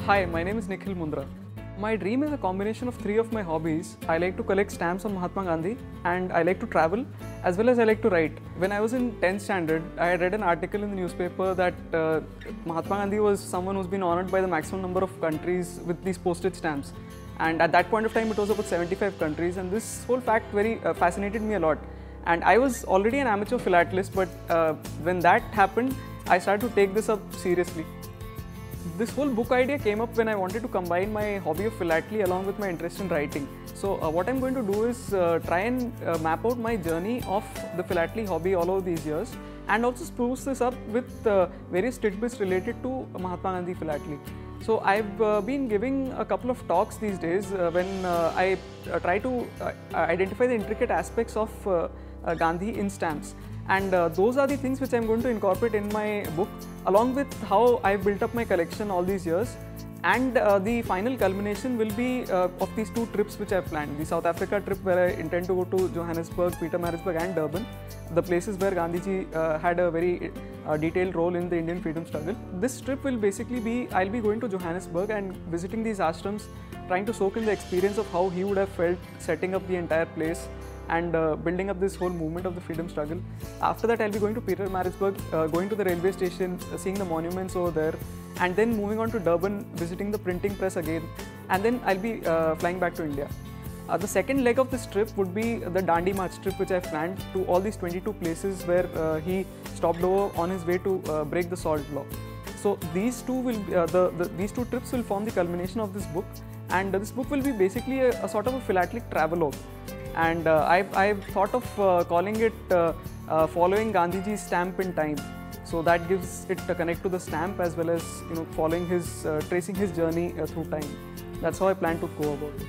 Hi, my name is Nikhil Mundra. My dream is a combination of three of my hobbies. I like to collect stamps on Mahatma Gandhi, and I like to travel, as well as I like to write. When I was in 10th standard, I had read an article in the newspaper that Mahatma Gandhi was someone who's been honored by the maximum number of countries with these postage stamps. And at that point of time, it was about 75 countries, and this whole fact very fascinated me a lot. And I was already an amateur philatelist, but when that happened, I started to take this up seriously. This whole book idea came up when I wanted to combine my hobby of philately along with my interest in writing. So what I'm going to do is try and map out my journey of the philately hobby all over these years, and also spruce this up with various tidbits related to Mahatma Gandhi philately. So I've been giving a couple of talks these days when I try to identify the intricate aspects of Gandhi in stamps. And those are the things which I'm going to incorporate in my book, along with how I've built up my collection all these years. And the final culmination will be of these two trips which I've planned. The South Africa trip, where I intend to go to Johannesburg, Pietermaritzburg and Durban, the places where Gandhiji had a very detailed role in the Indian freedom struggle. This trip will basically be, I'll be going to Johannesburg and visiting these ashrams, trying to soak in the experience of how he would have felt setting up the entire place and building up this whole movement of the freedom struggle. After that, I'll be going to Pietermaritzburg, going to the railway station, seeing the monuments over there, and then moving on to Durban, visiting the printing press again, and then I'll be flying back to India. The second leg of this trip would be the Dandi March trip, which I've planned to all these 22 places where he stopped over on his way to break the salt law. So these two will these two trips will form the culmination of this book, and this book will be basically a sort of a philatelic travelogue. And I've thought of calling it Following Gandhiji's Stamp in Time. So that gives it a connect to the stamp, as well as following his, tracing his journey through time. That's how I plan to go about it.